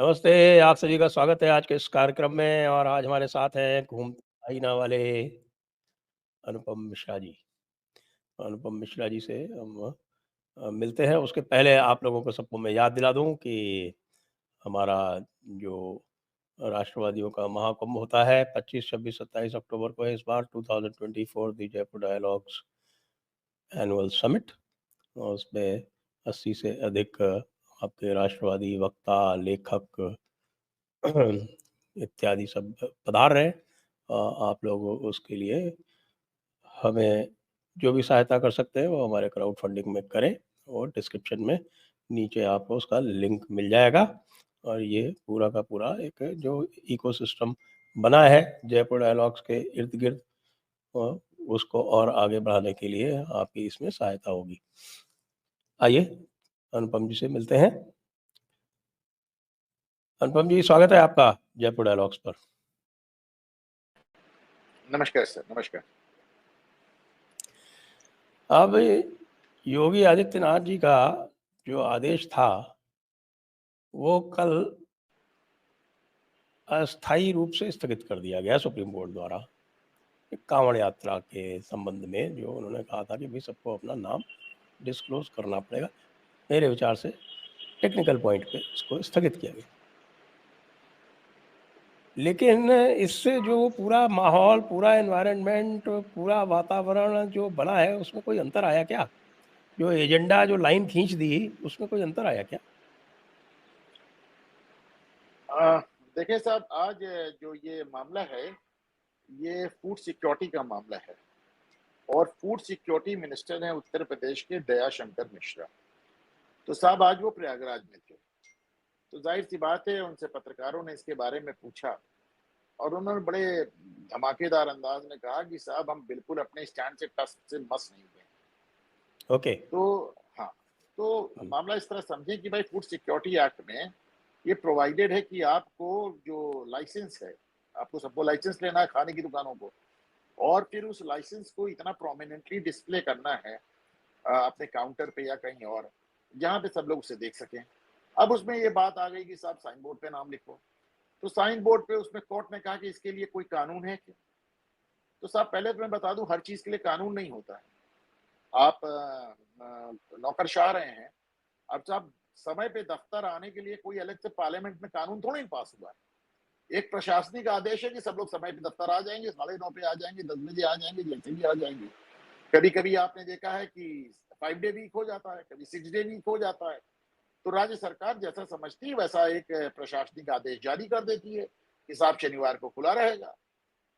नमस्ते, आप सभी का स्वागत है आज के इस कार्यक्रम में और आज हमारे साथ हैं घूमना वाले अनुपम मिश्रा जी। अनुपम मिश्रा जी से हम मिलते हैं, उसके पहले आप लोगों को सबको मैं याद दिला दूँ कि हमारा जो राष्ट्रवादियों का महाकुंभ होता है 25, 26, 27 अक्टूबर को है इस बार 2024 दी जयपुर डायलॉग्स एनुअल समिट और उसमें 80 से अधिक आपके राष्ट्रवादी वक्ता, लेखक इत्यादि सब पधार रहे हैं। आप लोग उसके लिए हमें जो भी सहायता कर सकते हैं वो हमारे क्राउड फंडिंग में करें और डिस्क्रिप्शन में नीचे आपको उसका लिंक मिल जाएगा। और ये पूरा का पूरा एक जो इकोसिस्टम बना है जयपुर डायलॉग्स के इर्द-गिर्द उसको और आगे बढ़ाने के लिए आपकी इसमें सहायता होगी। आइए अनुपम जी से मिलते हैं। अनुपम जी, स्वागत है आपका जयपुर डायलॉग्स पर। नमस्कार सर, नमस्कार। अब योगी आदित्यनाथ जी का जो आदेश था, वो कल अस्थायी रूप से स्थगित कर दिया गया सुप्रीम कोर्ट द्वारा। एक कांवड़ यात्रा के संबंध में जो उन्होंने कहा था कि भाई सबको अपना नाम डिस्क्लोज करना पड़ेगा। मेरे विचार से टेक्निकल पॉइंट पे इसको स्थगित किया गया। लेकिन इससे जो पूरा माहौल, पूरा एनवायरनमेंट, पूरा वातावरण जो बना है उसमें कोई अंतर आया क्या? जो एजेंडा जो लाइन खींच दी उसमें कोई अंतर आया क्या? देखिए साहब, आज जो ये मामला है, ये फूड सिक्योरिटी का मामला है और फूड सिक्योरिटी मिनिस्टर हैं उत्तर प्रदेश के दयाशंकर मिश्रा। तो साहब आज वो प्रयागराज में थे, तो जाहिर-सी बात है उनसे पत्रकारों ने इसके बारे में पूछा और उन्होंने बड़े धमाकेदार अंदाज में कहा कि साहब हम बिल्कुल अपने स्टैंड से टस से मस नहीं हुए। ओके। तो हाँ, तो मामला इस तरह समझें कि भाई फूड सिक्योरिटी एक्ट में ये प्रोवाइडेड है कि आपको जो लाइसेंस है, आपको सबको लाइसेंस लेना है खाने की दुकानों को और फिर उस लाइसेंस को इतना प्रोमिनेंटली डिस्प्ले करना है अपने काउंटर पे या कहीं और, जहाँ पे सब लोग उसे देख सकें। अब उसमें ये बात आ गई कि साहब साइन बोर्ड पे नाम लिखो, तो साइन बोर्ड पे उसमें कोर्ट ने कहा कि इसके लिए कोई कानून है क्या? तो साहब पहले तो मैं बता दूं, हर चीज़ के लिए कानून नहीं होता है। आप नौकरशाह रहे हैं, अब साहब समय पे दफ्तर आने के लिए कोई अलग से पार्लियामेंट में कानून थोड़ी नहीं पास हुआ है। एक प्रशासनिक आदेश है कि सब लोग समय पे दफ्तर आ जाएंगे, 9:30 पे आ जाएंगे, 10 बजे आ जाएंगे, जैसे भी आ जाएंगे। कभी कभी आपने देखा है कि 5 डे वीक हो जाता है, कभी 6 डे वीक हो जाता है। तो राज्य सरकार जैसा समझती है वैसा एक प्रशासनिक आदेश जारी कर देती है कि साहब शनिवार को खुला रहेगा।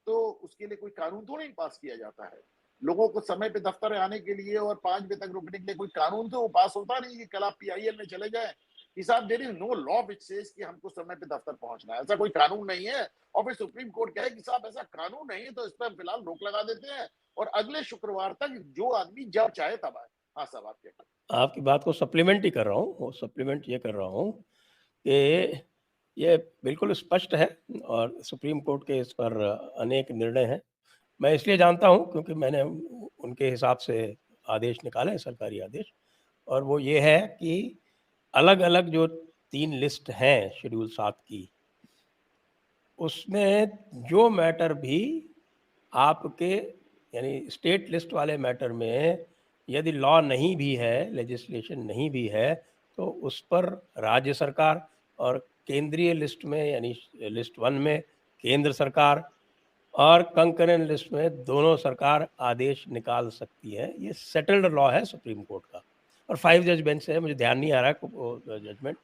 तो उसके लिए कोई कानून थोड़ी पास किया जाता है। लोगों को समय पे दफ्तर आने के लिए और 5 बजे तक रुकने के लिए कोई कानून तो पास होता नहीं है। कल आप पीआईएल में चले जाएं कि साहब there is no law which says कि हमको समय पे दफ्तर पहुंचना है, ऐसा कोई कानून नहीं है। और फिर सुप्रीम कोर्ट कहे कि साहब ऐसा कानून नहीं है तो इस पर फिलहाल रोक लगा देते हैं और अगले शुक्रवार तक जो आदमी जब चाहे तब आए। हाँ साहब, आप क्या कहते आपकी बात को सप्लीमेंट ही कर रहा हूँ, वो सप्लीमेंट ये कर रहा हूँ कि ये बिल्कुल स्पष्ट है और सुप्रीम कोर्ट के इस पर अनेक निर्णय हैं। मैं इसलिए जानता हूँ क्योंकि मैंने उनके हिसाब से आदेश निकाले हैं, सरकारी आदेश, और वो ये है कि अलग-अलग जो 3 लिस्ट हैं शेड्यूल 7 की, उसमें जो मैटर भी आपके यानी स्टेट लिस्ट वाले मैटर में यदि लॉ नहीं भी है, लेजिस्लेशन नहीं भी है, तो उस पर राज्य सरकार और केंद्रीय लिस्ट में यानी लिस्ट 1 में केंद्र सरकार और कंकरेंट लिस्ट में दोनों सरकार आदेश निकाल सकती है। ये सेटल्ड लॉ है सुप्रीम कोर्ट का और 5 जज बेंच से है, मुझे ध्यान नहीं आ रहा है वो जजमेंट।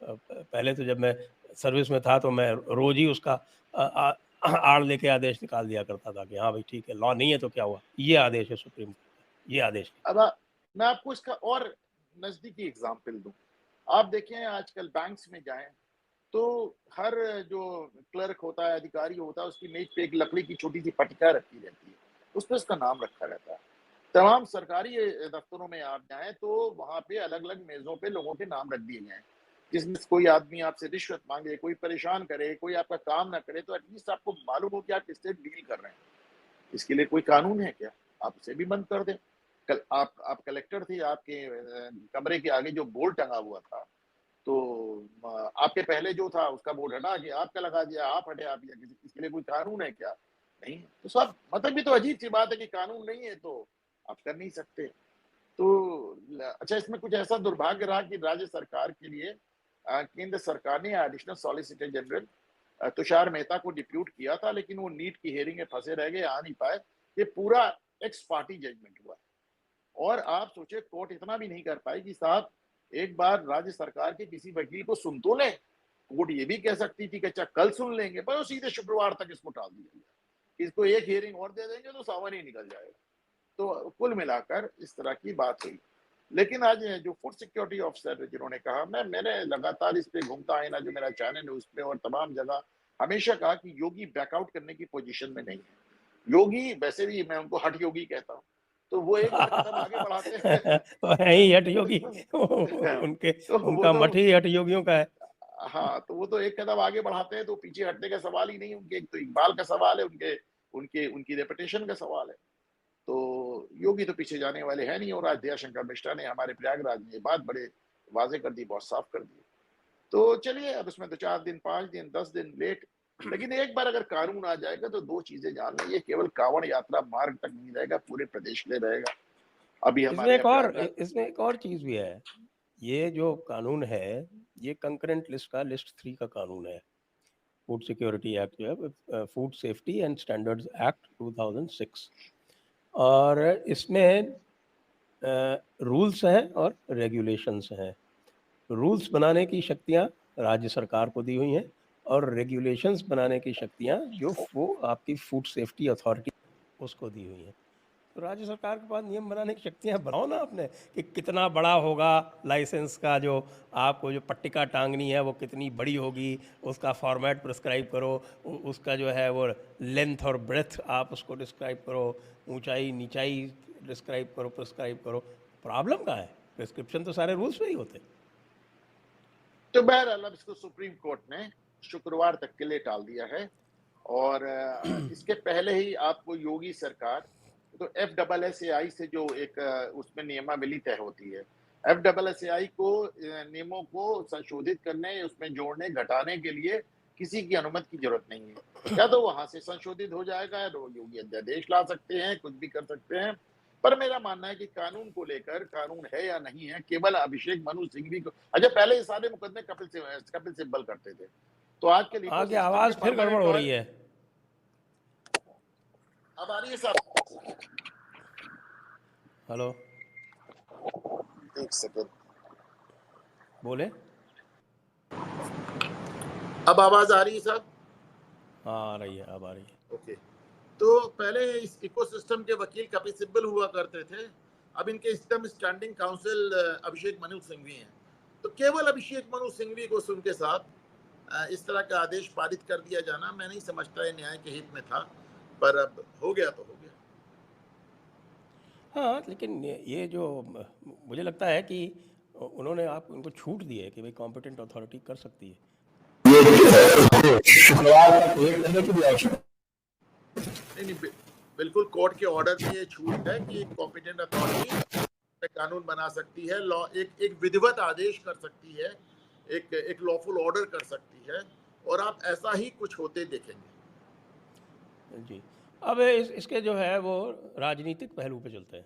पहले तो जब मैं सर्विस में था तो मैं रोज़ ही उसका आड़ लेके आदेश निकाल दिया करता था कि हाँ भाई ठीक है, लॉ नहीं है तो क्या हुआ? ये आदेश है सुप्रीम कोर्ट का, ये आदेश है। हैं? अब मैं आपको इसका और नजदीकी एग्जाम्पल दूं। आप देखें आजकल बैंक्स में जाएं तो हर जो क्लर्क होता है, अधिकारी होता है, उसकी मेज पे एक लकड़ी की छोटी सी पट्टिका रखी रहती है, उस पर उसका नाम रखा रहता है। तमाम सरकारी दफ्तरों में आप जाएं तो वहां पे अलग अलग मेजों पे लोगों के नाम रख दिए गए हैं। जिसमें कोई आदमी आपसे रिश्वत मांगे, कोई परेशान करे, कोई आपका काम ना करे, तो एटलीस्ट आपको मालूम हो कि आप किससे डील कर रहे हैं। इसके लिए कोई कानून है क्या? आप उसे भी बंद कर दें। कल आप कलेक्टर थे, आपके कमरे के आगे जो बोर्ड टंगा हुआ था, तो आपके पहले जो था उसका बोर्ड हटा के आपका लगा दिया, आप हटे, आप, या किसी इसके लिए कोई कानून है क्या? नहीं। तो सब मतलब ये तो अजीब-सी बात है कि कानून नहीं है तो आप कर नहीं सकते। तो अच्छा, इसमें कुछ ऐसा दुर्भाग्य रहा कि राज्य सरकार के लिए केंद्र सरकार ने additional solicitor general Tushar Mehta को डिप्यूट किया था, लेकिन वो नीट की हेयरिंग में फंसे रह गए, आ नहीं पाए। ये पूरा एक्स पार्टी जजमेंट हुआ। और आप सोचिए, कोर्ट इतना भी नहीं कर पाई कि साहब एक बार राज्य सरकार के किसी वकील को सुन तो लें। कोर्ट ये भी कह सकती थी कि अच्छा कल सुन लेंगे, पर वो सीधे शुक्रवार तक इसको टाल दिया गया। इसको एक हियरिंग और दे देंगे तो सावन ही निकल जाएगा। तो कुल मिलाकर इस तरह की बात हुई। लेकिन आज जो फूड सिक्योरिटी ऑफिसर जिन्होंने कहा, मैंने लगातार इस पे घूमता है ना, जो मेरा चैनल है उसपे और तमाम जगह हमेशा कहा कि योगी बैकआउट करने की पोजीशन में नहीं है। योगी वैसे भी मैं उनको हठ योगी कहता हूँ। तो वो एक बार कदम आगे बढ़ाते हैं। वो है ही हठ योगी। उनके तो वो उनका तो मठ ही हठ योगियों का है। हाँ, तो वो तो एक कदम आगे बढ़ाते हैं तो पीछे हटने का सवाल ही नहीं। उनके एक तो इकबाल का सवाल है, उनके उनके उनकी रेपुटेशन का सवाल है। तो योगी तो पीछे जाने वाले हैं नहीं। और आज दयाशंकर मिश्रा ने हमारे प्रयागराज में ये बात बड़े वाजे कर दी, बहुत साफ कर दी। तो चलिए, अब उसमें 2-4 दिन, 5 दिन, 10 दिन लेट, लेकिन एक बार अगर कानून आ जाएगा तो 2 चीजें जान लें, ये केवल कांवड़ यात्रा मार्ग तक नहीं रहेगा, पूरे प्रदेश के लिए रहेगा। अभी इसमें हमारे एक यहाँ और प्रयागराज। इसमें एक और चीज भी है। ये जो कानून है, ये कंकरेंट लिस्ट का लिस्ट 3 का कानून है। फूड सिक्योरिटी एक्ट जो है, food safety and standards act 2006। और इसमें रूल्स हैं और रेगुलेशंस हैं। रूल्स बनाने की शक्तियां राज्य सरकार को दी हुई हैं, और रेगुलेशंस बनाने की शक्तियां जो वो आपकी फूड सेफ्टी अथॉरिटी उसको दी हुई हैं। तो राज्य सरकार के पास नियम बनाने की शक्तियां बनाओ ना अपने, कि कितना बड़ा होगा लाइसेंस का, जो आपको जो पट्टिका टांगनी है वो कितनी बड़ी होगी, उसका फॉर्मेट प्रिस्क्राइब करो। उसका जो है वो लेंथ और ब्रेथ आप उसको डिस्क्राइब करो, ऊंचाई नीचाई डिस्क्राइब करो, प्रिस्क्राइब करो। प्रॉब्लम कहाँ है? प्रिस्क्रिप्शन तो सारे रूल्स में ही होते। तो बहरहाल अब इसको सुप्रीम कोर्ट ने शुक्रवार तक के लिए टाल दिया है। और इसके पहले ही आपको योगी सरकार, तो FSSAI से जो एक उसमें नियमावली तय होती है, FSSAI को नियमों को संशोधित करने, उसमें जोड़ने घटाने के लिए किसी की अनुमति की जरूरत नहीं है। या तो वहां से संशोधित हो जाएगा, तो योगी अध्यादेश ला सकते हैं, कुछ भी कर सकते हैं। पर मेरा मानना है कि कानून को लेकर, कानून है या नहीं है, केवल अभिषेक मनु सिंघवी को, अच्छा पहले ये सारे मुकदमे कपिल सिब्बल करते थे। तो आज के लिको आगे सिस्टम के आवाज फिर गड़बड़ परमानेंट हो लॉयर। रही है। अब आ रही है साहब? हेलो। एक सेकंड। बोले। अब आवाज आ रही है साहब? हाँ आ रही है, अब आ रही है। ओके। तो पहले इस इकोसिस्टम के वकील कपिल सिब्बल हुआ करते थे। अब इनके system standing council Abhishek Manu Singhvi हैं। तो केवल अभिषेक मनु सिंघवी को उनके साथ इस तरह का आदेश पारित कर दिया जाना, मैं नहीं समझता ये न्याय के हित में था। पर अब हो गया तो हो गया। हाँ, लेकिन ये जो मुझे लगता है कि उन्होंने आप उनको छूट दी है कि भाई कॉम्पिटेंट अथॉरिटी कर सकती है। शुक्रवार तक वेट करने की भी आवश्यकता नहीं। बिल्कुल कोर्ट के ऑर्डर में ये छूट है कि एक कॉम्पिटेंट अथॉरिटी कानून बना सकती है, लॉ एक विधिवत आदेश कर सकती है, एक लॉफुल ऑर्डर कर सकती है। और आप ऐसा ही कुछ होते देखेंगे। जी। अब इसके जो है वो राजनीतिक पहलू पे चलते हैं।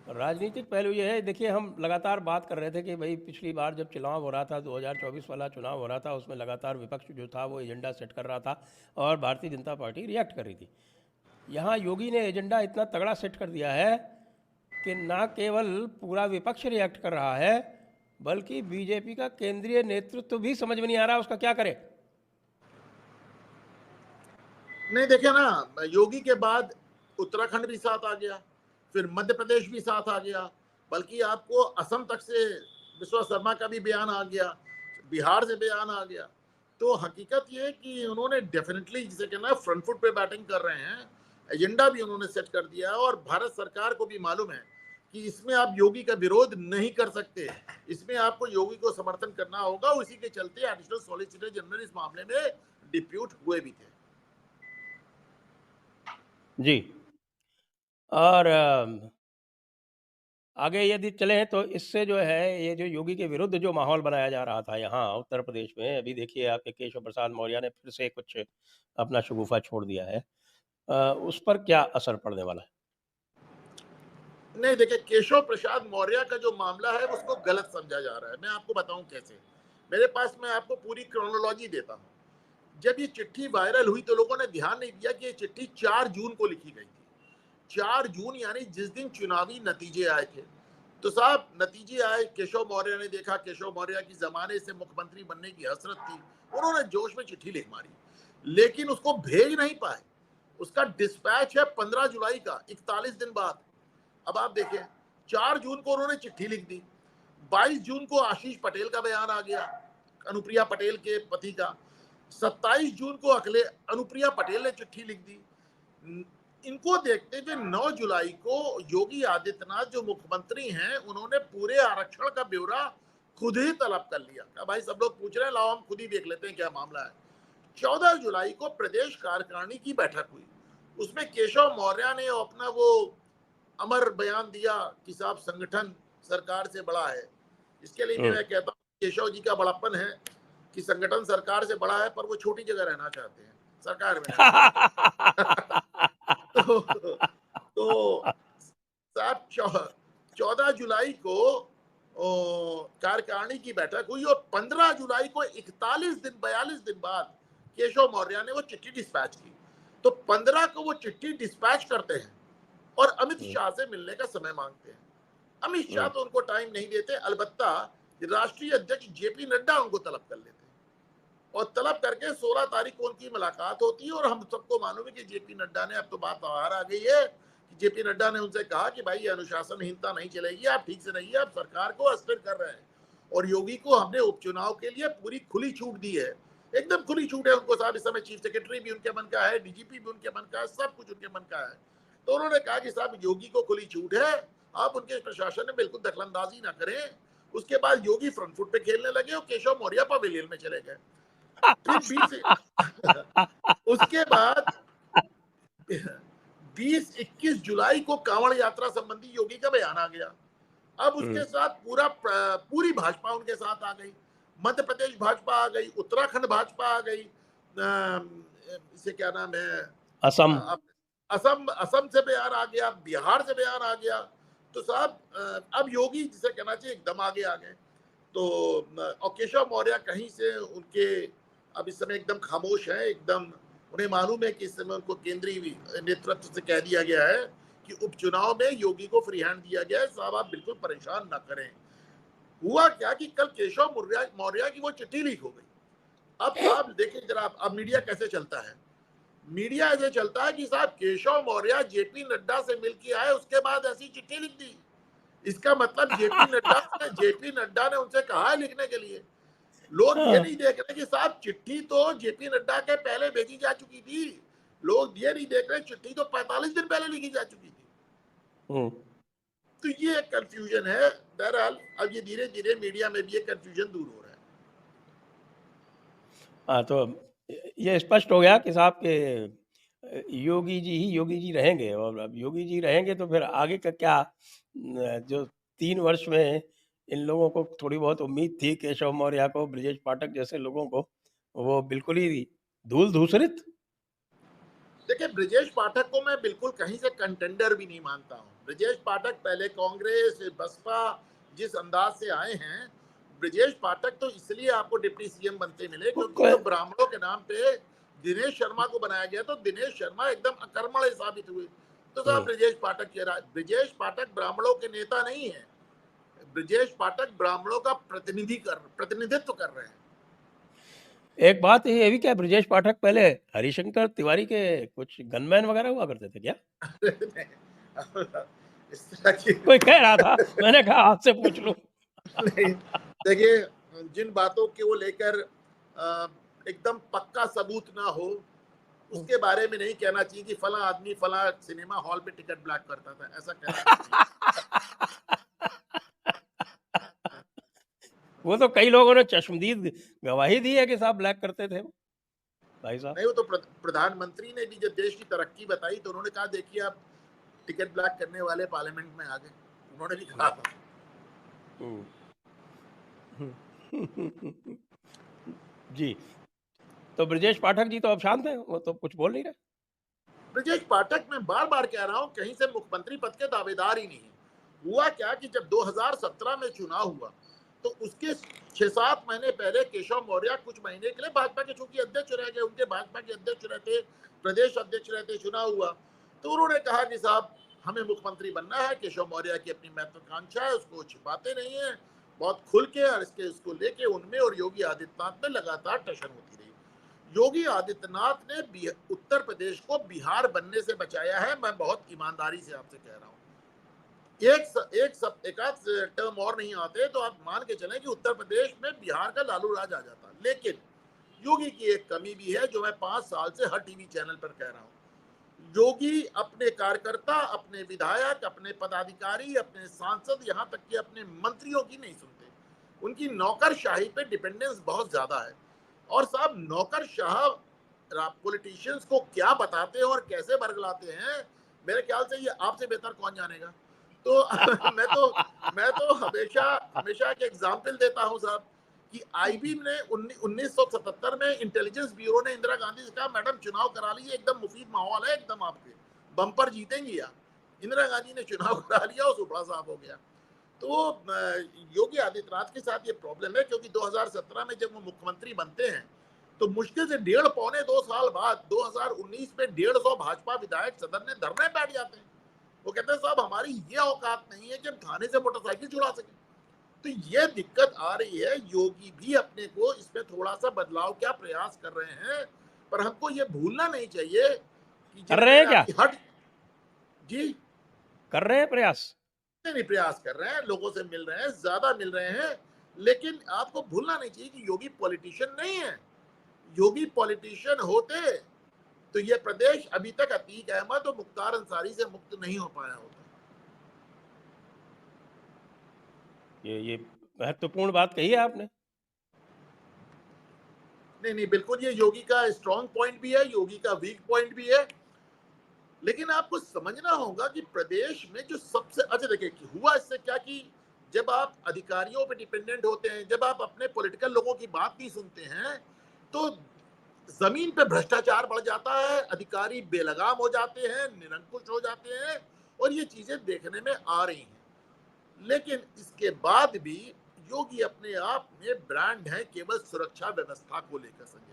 राजनीतिक पहलू ये है, देखिए हम लगातार बात कर रहे थे कि भाई पिछली बार जब चुनाव हो रहा था, 2024 वाला चुनाव हो रहा था, उसमें लगातार विपक्ष जो था वो एजेंडा सेट कर रहा था और भारतीय जनता पार्टी रिएक्ट कर रही थी। यहाँ योगी ने एजेंडा इतना तगड़ा सेट कर दिया है कि ना केवल पूरा विपक्ष रिएक्ट कर रहा है, बल्कि बीजेपी का केंद्रीय नेतृत्व भी समझ में नहीं आ रहा उसका क्या करे। नहीं, देखिए ना, योगी के बाद उत्तराखंड भी साथ आ गया, फिर मध्य प्रदेश भी साथ आ गया, बल्कि आपको असम तक से विश्वा शर्मा का भी बयान आ गया, बिहार से बयान आ गया। तो हकीकत ये है कि उन्होंने डेफिनेटली, जिसे कहना है, फ्रंट फुट पे बैटिंग कर रहे हैं। एजेंडा भी उन्होंने सेट कर दिया है और भारत सरकार को भी मालूम है कि इसमें आप योगी का विरोध नहीं कर सकते, इसमें आपको योगी को समर्थन करना होगा। उसी के चलते एडिशनल सॉलिसिटर जनरल इस मामले में डिप्यूट हुए भी थे। जी। और आगे यदि चलें तो इससे जो है ये जो योगी के विरुद्ध जो माहौल बनाया जा रहा था यहाँ उत्तर प्रदेश में, अभी देखिए आपके केशव प्रसाद मौर्य ने फिर से कुछ अपना शगुफा छोड़ दिया है। उस पर क्या असर पड़ने वाला है? नहीं, देखिए, केशव प्रसाद मौर्य का जो मामला है उसको गलत समझा जा रहा है। मैं आपको बताऊं कैसे। मेरे पास, मैं आपको पूरी क्रोनोलॉजी देता हूं। जब ये चिट्ठी वायरल हुई तो लोगों ने ध्यान नहीं दिया कि ये चिट्ठी 4 जून को लिखी गई थी। 4 जून यानी जिस दिन चुनावी नतीजे आए थे। तो साहब, नतीजे आए, केशव मौर्य ने देखा, केशव मौर्य की जमाने से मुख्यमंत्री बनने की हसरत थी, उन्होंने जोश में चिट्ठी लिख मारी, लेकिन उसको भेज नहीं पाए। उसका डिस्पैच है 15 जुलाई का, 41 दिन बाद। अब आप देखें, 4 जून को उन्होंने चिट्ठी लिख दी, 22 जून को आशीष पटेल का बयान आ गया, अनुप्रिया पटेल के पति का। 27 जून को अगले अनुप्रिया पटेल ने चिट्ठी लिख दी। इनको देखते हुए 9 जुलाई को योगी आदित्यनाथ जो मुख्यमंत्री हैं, उन्होंने पूरे आरक्षण का ब्यौरा खुद ही तलब कर लिया। क्या भाई, सब लोग पूछ रहे हैं, लाओ हम खुद ही देख लेते हैं क्या मामला है। 14 जुलाई को प्रदेश कार्यकारिणी की बैठक हुई, उसमें केशव मौर्य ने अपना वो अमर बयान दिया कि साहब, संगठन सरकार से बड़ा है। इसके लिए भी मैं कहता हूँ, केशव जी का बड़प्पन है कि संगठन सरकार से बड़ा है, पर वो छोटी जगह रहना चाहते हैं, सरकार में नहीं चाहते। तो साहब, 14 जुलाई को कार्यकारिणी की बैठक हुई और 15 जुलाई को 42 दिन बाद केशव मौर्य ने वो चिट्ठी डिस्पैच की। तो 15 को वो चिट्ठी डिस्पैच करते हैं और अमित शाह से मिलने का समय मांगते हैं। अमित शाह तो उनको टाइम नहीं देते, अलबत्ता राष्ट्रीय अध्यक्ष जेपी नड्डा उनको तलब कर लेते हैं और तलब करके 16 तारीख को उनकी मुलाकात होती है। और हम सबको मालूम है कि जेपी नड्डा ने, अब तो बात बाहर आ गई है कि जेपी नड्डा ने उनसे कहा कि भाई, ये अनुशासनहीनता नहीं चलेगी, आप ठीक से रहिए, आप सरकार को अस्थिर कर रहे हैं। और योगी को हमने उपचुनाव के लिए पूरी खुली छूट दी है, एकदम खुली छूट है उनको साहब। इस समय चीफ सेक्रेटरी भी उनके मन का है, डीजीपी भी उनके मन का है, सब कुछ उनके मन का है। तो उन्होंने कहा कि साहब, योगी को खुली छूट है, आप उनके प्रशासन में बिल्कुल दखलंदाजी ना करें। उसके बाद योगी फ्रंट फुट पे खेलने लगे और केशव मौर्य पवेलियन में चले गए। फिर 20 उसके बाद 20-21 जुलाई को कांवड़ यात्रा संबंधी योगी का बयान आ गया। अब उसके साथ पूरी भाजपा उनके साथ आ गई। मध्य प्रदेश भाजपा आ गई, उत्तराखंड भाजपा आ गई, इसे क्या नाम है, असम असम से बयान आ गया, बिहार से बयान आ गया। तो साहब, अब योगी, जिसे कहना चाहिए, एकदम आगे आ गए। तो और केशव मौर्य कहीं से उनके अब इस समय एकदम खामोश है, एकदम। उन्हें मालूम है कि इस समय उनको केंद्रीय नेतृत्व से कह दिया गया है कि उपचुनाव में योगी को फ्री हैंड दिया गया है, साहब आप बिल्कुल परेशान ना करें। हुआ क्या कि कल केशव मौर्य की वो चिट्ठी लीक हो गई। अब साहब देखिए जरा, अब मीडिया कैसे चलता है। मीडिया ऐसे चलता है कि साहब, केशव मौर्य जेपी नड्डा से मिलकर आए, उसके बाद ऐसी चिट्ठी लिख दी। इसका मतलब जेपी नड्डा ने उनसे कहा है लिखने के लिए। लोग ये नहीं देख रहे कि साहब, चिट्ठी तो जेपी नड्डा के पहले भेजी जा चुकी थी। लोग ये नहीं देख रहे, चिट्ठी तो 45 दिन पहले लिखी जा चुकी थी। तो ये एक कंफ्यूजन है। बहरहाल, अब ये धीरे धीरे मीडिया में भी ये कंफ्यूजन दूर हो रहा है। हाँ, तो ये स्पष्ट हो गया कि साहब के योगी जी ही योगी जी रहेंगे, और अब योगी जी रहेंगे तो फिर आगे का क्या। जो 3 वर्ष में इन लोगों को थोड़ी बहुत उम्मीद थी, केशव मौर्य को, ब्रजेश पाठक जैसे लोगों को, वो बिल्कुल ही धूल धूसरित। देखिए, ब्रजेश पाठक को मैं बिल्कुल कहीं से कंटेंडर भी नहीं मानता हूँ। ब्रजेश पाठक पहले कांग्रेस, बसपा, जिस अंदाज से आए हैं, ब्रजेश पाठक तो इसलिए आपको डिप्टी सीएम बनते मिले क्योंकि जो ब्राह्मणों के नाम पे दिनेश शर्मा को बनाया गया, तो दिनेश शर्मा एकदम अकर्मण्य साबित हुए। तो साहब, ब्रजेश पाठक ब्राह्मणों के नेता नहीं है। ब्रजेश पाठक ब्राह्मणों का प्रतिनिधित्व कर रहे हैं। एक बात ये भी, क्या ब्रजेश पाठक पहले हरिशंकर तिवारी के कुछ गनमैन वगैरह हुआ करते थे क्या? इस तरह की कोई कह रहा था, मैंने कहा आपसे पूछ लूं। नहीं, देखिए, जिन बातों के वो लेकर एकदम पक्का सबूत ना हो, उसके बारे में नहीं कहना चाहिए कि फला आदमी फला सिनेमा हॉल पे टिकट ब्लैक करता था, ऐसा कहना नहीं चाहिए। वो तो कई लोगों ने चश्मदीद गवाही दी है कि साहब ब्लैक करते थे भाई साहब। नहीं, वो तो प्रधानमंत्री ने भी जब देश की तरक्की बताई तो उन्होंने कहा, देखिए आप टिकट ब्लैक करने वाले पार्लियामेंट में आ गए। उन्होंने भी कहा था। हम्म, जी। तो ब्रजेश पाठक जी तो अब शांत हैं, वो तो कुछ बोल नहीं रहे। ब्रजेश पाठक, मैं बार बार कह रहा हूं, कहीं से मुख्यमंत्री पद के दावेदार ही नहीं है। हुआ क्या कि जब 2017 में चुनाव हुआ तो उसके 6-7 महीने पहले केशव मौर्य कुछ महीने के लिए भाजपा के चूंकि अध्यक्ष रह गए, उनके भाजपा के अध्यक्ष रहते, प्रदेश अध्यक्ष रहते, चुनाव हुआ तो उन्होंने कहा कि साहब हमें मुख्यमंत्री बनना है। केशव मौर्य की अपनी महत्वाकांक्षा है, उसको छिपाते नहीं है, बहुत खुल के, और इसको लेके उनमें और योगी आदित्यनाथ में लगातार टशन होती रही। योगी आदित्यनाथ ने उत्तर प्रदेश को बिहार बनने से बचाया है। मैं बहुत ईमानदारी से आपसे कह रहा हूं, एक आध टर्म और नहीं आते तो आप मान के चलें कि उत्तर प्रदेश में बिहार का लालू राज आ जाता। लेकिन योगी की एक कमी भी है जो मैं 5 साल से हर टीवी चैनल पर कह रहा हूं। योगी अपने कार्यकर्ता, अपने विधायक, अपने पदाधिकारी, अपने सांसद, यहां तक कि अपने मंत्रियों की नहीं सुनते। उनकी नौकरशाही पे डिपेंडेंस बहुत ज्यादा है। और साहब नौकरशाह पॉलिटिशियंस को क्या बताते हैं और कैसे बरगलाते हैं, मेरे ख्याल से ये आपसे बेहतर कौन जानेगा। तो मैं तो हमेशा हमेशा एक एग्जाम्पल देता हूं साहब कि आईबी ने 1977 में इंटेलिजेंस ब्यूरो ने इंदिरा गांधी से कहा मैडम चुनाव करा लीजिए, एकदम मुफीद माहौल है, एकदम आपके बम्पर जीतेंगी आप। इंदिरा गांधी ने चुनाव करा लिया और सुपड़ा साफ हो गया। तो योगी आदित्यनाथ के साथ ये प्रॉब्लम है क्योंकि 2017 में जब वो मुख्यमंत्री बनते हैं तो मुश्किल से 1.5-2 साल बाद 2019 में 150 भाजपा विधायक सदन में धरने बैठ जाते हैं। वो कहते हैं साहब हमारी ये औकात नहीं है कि हम थाने से मोटरसाइकिल छुड़ा सकें। तो ये दिक्कत आ रही है। योगी भी अपने को इसमें थोड़ा सा बदलाव क्या प्रयास कर रहे हैं, पर हमको ये भूलना नहीं चाहिए कि कर जब रहे हैं मैंने क्या? अभी हट जी कर रहे हैं प्रयास? नहीं प्रयास कर रहे हैं, लोगों से मिल रहे हैं, ज्यादा मिल रहे हैं। लेकिन आपको भूलना नहीं चाहिए कि योगी पॉलिटिशियन नहीं है। योगी पॉलिटिशियन होते तो ये प्रदेश अभी तक अतीक अहमद और मुख्तार अंसारी से मुक्त नहीं हो पाया होता। ये महत्वपूर्ण बात कही है आपने। नहीं नहीं बिल्कुल, ये योगी का स्ट्रॉन्ग पॉइंट भी है, योगी का वीक पॉइंट भी है। लेकिन आपको समझना होगा कि प्रदेश में जो सबसे अच्छा देखिए कि हुआ इससे क्या कि जब आप अधिकारियों पे डिपेंडेंट होते हैं, जब आप अपने पॉलिटिकल लोगों की बात नहीं सुनते हैं, तो जमीन पे भ्रष्टाचार बढ़ जाता है, अधिकारी बेलगाम हो जाते हैं, निरंकुश हो जाते हैं, और ये चीजें देखने में आ रही हैं। लेकिन इसके बाद भी योगी अपने आप में ब्रांड है केवल सुरक्षा व्यवस्था को लेकर संजय जी।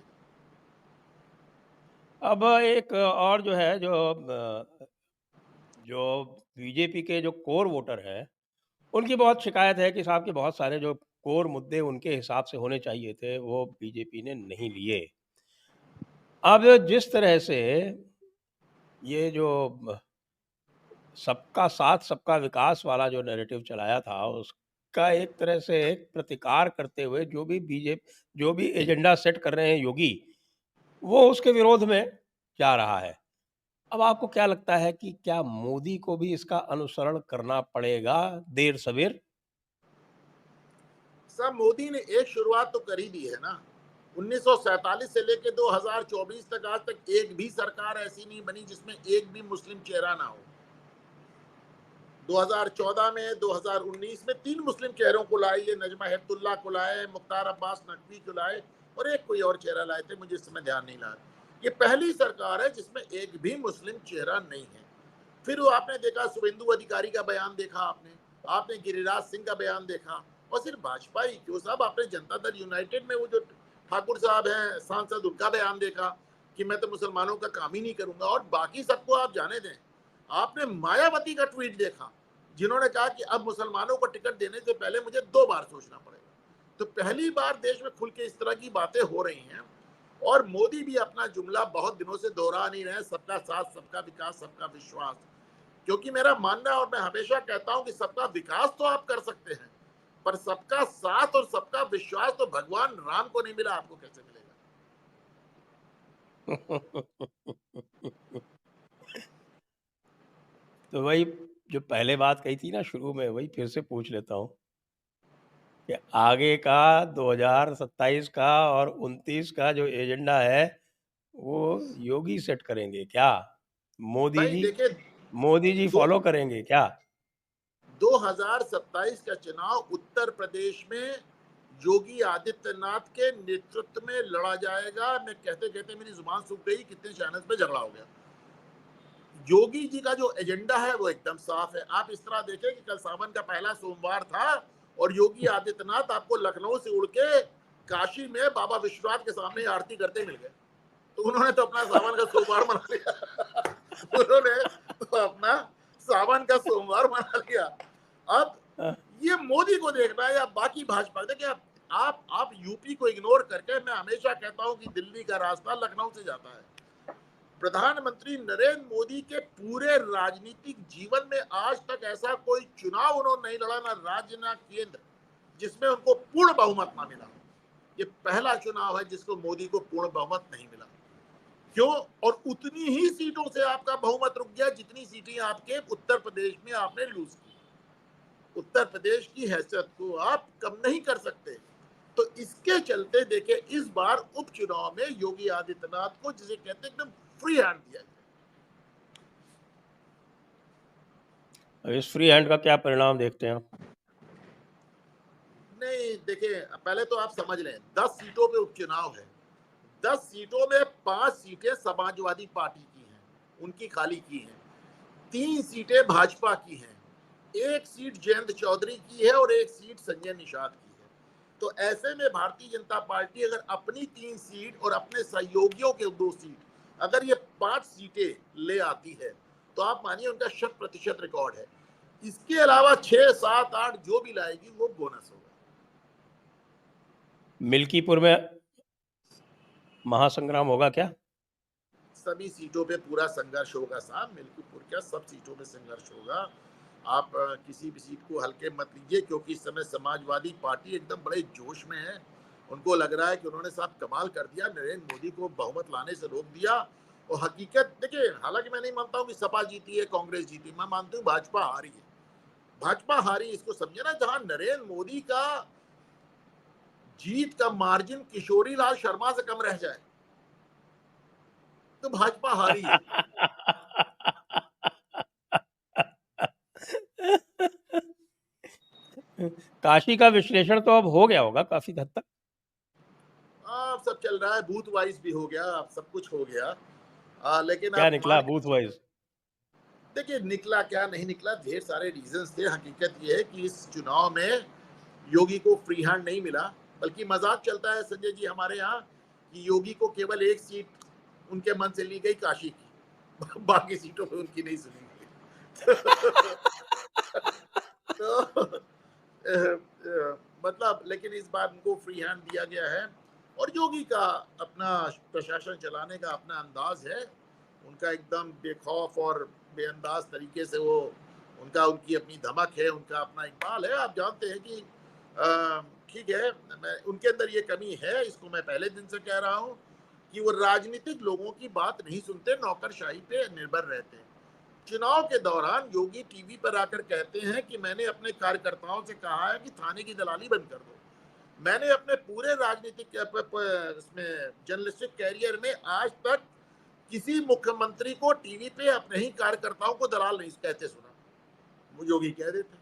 अब एक और जो है जो बीजेपी के जो कोर वोटर हैं, उनकी बहुत शिकायत है कि साहब के बहुत सारे जो कोर मुद्दे उनके हिसाब से होने चाहिए थे, वो बीजेपी ने नहीं लिए। अब जिस तरह से ये जो सबका साथ सबका विकास वाला जो नैरेटिव चलाया था, उसका एक तरह से एक प्रतिकार करते हुए जो भी एजेंडा सेट कर रहे हैं योगी, वो उसके विरोध में जा रहा है। अब आपको क्या लगता है कि क्या मोदी को भी इसका अनुसरण करना पड़ेगा देर सवेर? सब मोदी ने एक शुरुआत तो कर ही दी है ना। 1947 से लेकर 2024 तक आज तक एक भी सरकार ऐसी नहीं बनी जिसमें एक भी मुस्लिम चेहरा ना हो। 2014 में, 2019 में 3 मुस्लिम चेहरों को लाए, ये नजमा हेपतुल्ला को लाए, मुख्तार अब्बास नकवी को लाए, और एक कोई और चेहरा लाए थे, मुझे इस समय ध्यान नहीं रहा। ये पहली सरकार है जिसमें एक भी मुस्लिम चेहरा नहीं है। फिर वो आपने देखा शुभेंदु अधिकारी का बयान देखा, आपने गिरिराज सिंह का बयान देखा, और सिर्फ भाजपा ही क्यों साहब, आपने जनता दल यूनाइटेड में वो जो ठाकुर साहब हैं सांसद, उनका बयान देखा कि मैं तो मुसलमानों का काम ही नहीं करूंगा। और बाकी सबको आप जाने दें। आपने मायावती का ट्वीट देखा जिन्होंने कहा कि अब मुसलमानों को टिकट देने से पहले मुझे 2 बार सोचना पड़ेगा। तो पहली बार देश में खुल के इस तरह की बातें हो रही हैं। और मोदी भी अपना जुमला बहुत दिनों से दोहरा नहीं रहे, सबका साथ सबका विकास सबका विश्वास। क्योंकि मेरा मानना, और मैं हमेशा कहता हूं कि सबका विकास तो आप कर सकते हैं, पर सबका साथ और सबका विश्वास तो भगवान राम को नहीं मिला, आपको कैसे मिलेगा। तो वही जो पहले बात कही थी ना शुरू में, वही फिर से पूछ लेता हूँ कि आगे का 2027 का और 29 का जो एजेंडा है, वो योगी सेट करेंगे क्या? मोदी भाई जी देखिए, मोदी जी दो फॉलो करेंगे क्या? 2027 का चुनाव उत्तर प्रदेश में योगी आदित्यनाथ के नेतृत्व में लड़ा जाएगा। मैं कहते कहते मेरी जुबान सूख गई, कितने चैनल्स पे झगड़ा हो गया। योगी जी का जो एजेंडा है वो एकदम साफ है। आप इस तरह देखें कि कल सावन का पहला सोमवार था और योगी आदित्यनाथ आपको लखनऊ से उड़ के काशी में बाबा विश्वनाथ के सामने आरती करते मिल गए। तो उन्होंने तो अपना सावन का सोमवार मना लिया उन्होंने तो अपना सावन का सोमवार मना लिया। अब ये मोदी को देखना है या बाकी भाजपा, देखिए आप यूपी को इग्नोर करके, मैं हमेशा कहता हूं कि दिल्ली का रास्ता लखनऊ से जाता है। प्रधानमंत्री नरेंद्र मोदी के पूरे राजनीतिक जीवन में आज तक ऐसा कोई चुनाव उन्होंने नहीं लड़ा, ना राज्य ना केंद्र, जिसमें उनको पूर्ण बहुमत ना मिला। ये पहला चुनाव है जिसको मोदी को पूर्ण बहुमत नहीं मिला। क्यों? और उतनी ही सीटों से आपका बहुमत रुक गया जितनी सीटें आपके उत्तर प्रदेश में आपने लूज की। उत्तर प्रदेश की हैसियत को आप कम नहीं कर सकते। तो इसके चलते देखिए इस बार उपचुनाव में योगी आदित्यनाथ को, जिसे कहते हैं, एकदम फ्री हैंड दिया गया। इस फ्री हैंड का क्या परिणाम देखते हैं आप? नहीं, देखिए पहले तो आप समझ लें 10 सीटों पे उपचुनाव है। 10 सीटों में 5 सीटें समाजवादी पार्टी की हैं, उनकी खाली की हैं। 3 सीटें भाजपा की हैं, 1 सीट जयंत चौधरी की है और 1 सीट संजय निषाद की है। तो ऐसे में भारतीय जनता पार्टी अगर अपनी 3 सीट और अपने सहयोगियों के 2 सीट, अगर ये 5 सीटें ले आती है तो आप मानिए उनका 100% रिकॉर्ड है। इसके अलावा 6, 7, 8 जो भी लाएगी वो बोनस होगा। मिल्कीपुर में महासंग्राम होगा क्या? सभी सीटों पे पूरा संघर्ष होगा साहब। मिल्कीपुर क्या, सब सीटों पे संघर्ष होगा। आप किसी भी सीट को हल्के मत लीजिए, क्योंकि इस समय समाजवादी पार्टी एकदम बड़े जोश में है। उनको लग रहा है कि उन्होंने साहब कमाल कर दिया, नरेंद्र मोदी को बहुमत लाने से रोक दिया। और हकीकत देखिए, हालांकि मैं नहीं मानता हूँ कि सपा जीती है, कांग्रेस जीती, मैं मानता हूँ भाजपा हारी है। भाजपा हारी, इसको समझे ना। जहां नरेंद्र मोदी का जीत का मार्जिन किशोरी लाल शर्मा से कम रह जाए तो भाजपा हारी है। काशी का विश्लेषण तो अब हो गया होगा काफी हद तक। अब सब चल रहा है, बूथ वाइज भी हो गया, अब सब कुछ हो गया। लेकिन क्या आप निकला बूथ वाइज? देखिए, निकला क्या नहीं निकला, ढेर सारे रीजंस थे। हकीकत ये है कि इस चुनाव में योगी को फ्री हैंड नहीं मिला, बल्कि मजाक चलता है संजय जी हमारे यहाँ कि योगी को केवल 1 सीट उनके मन से ली गई काशी की, बाकी सीटों पे उनकी नहीं सुनी गई। तो मतलब, लेकिन इस बार उनको फ्री हैंड दिया गया है। और योगी का अपना प्रशासन चलाने का अपना अंदाज है, उनका एकदम बेखौफ और बेअंदाज तरीके से वो, उनकी अपनी धमक है, उनका अपना इकबाल है। आप जानते हैं कि ठीक है, मैं उनके अंदर ये कमी है, इसको मैं पहले दिन से कह रहा हूँ कि वो राजनीतिक लोगों की बात नहीं सुनते, नौकरशाही पे निर्भर रहते हैं। चुनाव के दौरान योगी टीवी पर आकर कहते हैं कि मैंने अपने कार्यकर्ताओं से कहा है कि थाने की दलाली बंद कर दो। मैंने अपने पूरे राजनीतिक इसमें जर्नलिस्टिक कैरियर में आज तक किसी मुख्यमंत्री को टीवी पे अपने ही कार्यकर्ताओं को दलाल नहीं कहते सुना, वो योगी कह देते हैं।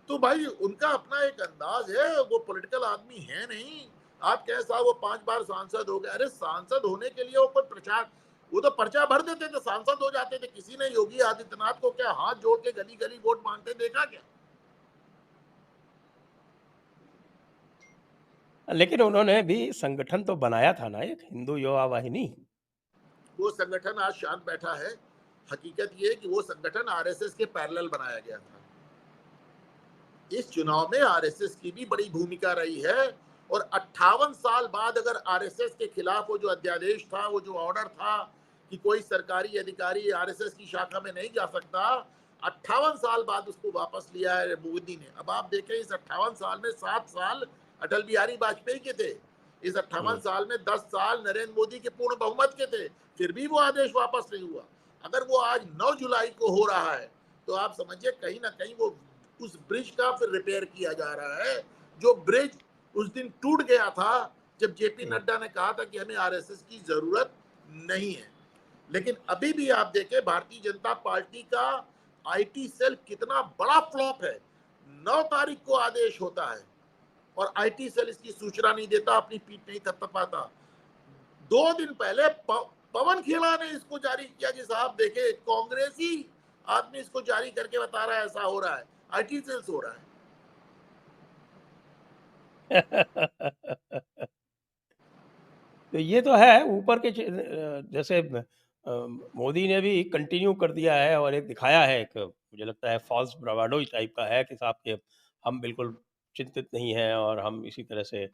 तो भाई उनका अपना एक अंदाज है, वो पॉलिटिकल आदमी है नहीं। आप कहें साहब वो 5 बार सांसद हो गए, अरे सांसद होने के लिए वो कोई प्रचार, वो तो पर्चा भर देते थे, सांसद हो जाते थे। किसी ने योगी आदित्यनाथ को क्या हाथ जोड़ के गली गली वोट मांगते देखा क्या? लेकिन उन्होंने भी संगठन तो बनाया था ना, एक हिंदू युवा वाहिनी। वो संगठन आज शांत बैठा है। हकीकत ये है कि वो संगठन आरएसएस के पैरेलल बनाया गया था। इस चुनाव में आरएसएस की भी बड़ी भूमिका रही है। और 58 साल बाद अगर आरएसएस के खिलाफ वो जो अध्यादेश था, वो जो ऑर्डर था कि कोई सरकारी अधिकारी आरएसएस की शाखा में नहीं जा सकता, 58 साल बाद उसको वापस लिया है मोदी ने। अब आप देखें, इस 58 साल में 7 साल अटल बिहारी वाजपेयी के थे, इस 58 साल में 10 साल नरेंद्र मोदी के पूर्ण बहुमत के थे, फिर भी वो आदेश वापस नहीं हुआ। अगर वो आज 9 जुलाई को हो रहा है तो आप समझिए कहीं ना कहीं वो उस ब्रिज का फिर रिपेयर किया जा रहा है, जो ब्रिज उस दिन टूट गया था जब जेपी नड्डा ने कहा था कि हमें आरएसएस की जरूरत नहीं है। लेकिन अभी भी आप देखें, भारतीय जनता पार्टी का आईटी सेल कितना बड़ा फ्लॉप है। 9 तारीख को आदेश होता है और आईटी सेल इसकी सूचना नहीं देता, अपनी पीठ नहीं थपथपाता। 2 दिन पहले पवन खेड़ा ने इसको जारी किया कि साहब देखे, कांग्रेसी आदमी इसको जारी करके बता रहा है ऐसा हो रहा है, आईटी सेल से हो रहा है। तो ये तो है ऊपर के जैसे मोदी ने भी कंटिन्यू कर दिया है और एक दिखाया है, एक मुझे लगता है फॉल्स ब्रावाडो टाइप का है कि साहब के हम बिल्कुल चिंतित नहीं हैं और हम इसी तरह से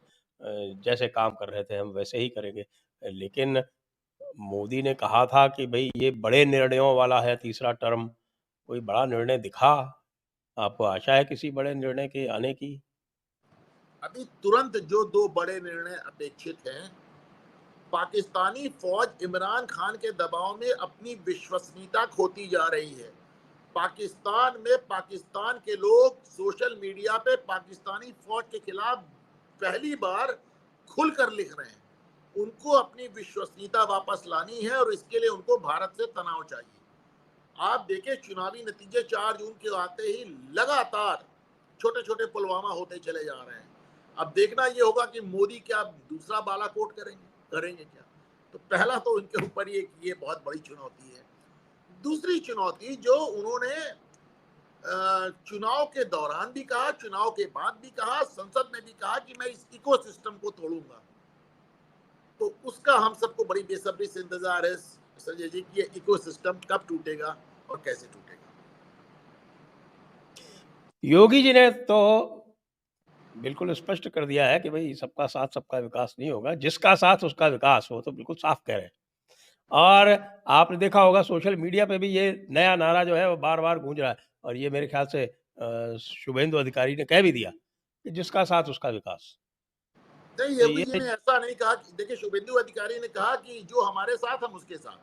जैसे काम कर रहे थे हम वैसे ही करेंगे। लेकिन मोदी ने कहा था कि भाई ये बड़े निर्णयों वाला है तीसरा टर्म, कोई बड़ा निर्णय दिखा? आपको आशा है किसी बड़े निर्णय के आने की? अभी तुरंत जो 2 बड़े निर्णय अपेक्षित हैं, पाकिस्तानी फौज इमरान खान के दबाव में अपनी विश्वसनीयता खोती जा रही है। पाकिस्तान में पाकिस्तान के लोग सोशल मीडिया पे पाकिस्तानी फौज के खिलाफ पहली बार खुलकर लिख रहे हैं। उनको अपनी विश्वसनीयता वापस लानी है और इसके लिए उनको भारत से तनाव चाहिए। आप देखें चुनावी नतीजे 4 जून के आते ही लगातार छोटे छोटे पुलवामा होते चले जा रहे हैं। अब देखना ये होगा कि मोदी क्या दूसरा बालाकोट करेंगे क्या। तो पहला तो इनके ऊपर ये बहुत बड़ी चुनौती है। दूसरी चुनौती जो उन्होंने चुनाव के दौरान भी कहा, चुनाव के बाद भी कहा, संसद में भी कहा कि मैं इस इकोसिस्टम को तोड़ूंगा। तो उसका हम सबको बड़ी बेसब्री से इंतजार है संजय जी कि ये इकोसिस्टम कब टूटेगा और कैसे टूटेगा। योगी जी ने तो बिल्कुल स्पष्ट कर दिया है कि भाई सबका साथ सबका विकास नहीं होगा, जिसका साथ उसका विकास हो, तो बिल्कुल साफ कह रहे हैं। और आपने देखा होगा सोशल मीडिया पे भी ये नया नारा जो है वो बार-बार गूंज रहा है और ये मेरे ख्याल से शुभेंदु अधिकारी ने कह भी दिया कि जिसका साथ उसका विकास। नहीं, तो योगी जी ये ने ऐसा नहीं कहा। देखिए शुभेंदु अधिकारी ने कहा कि जो हमारे साथ हम उसके साथ।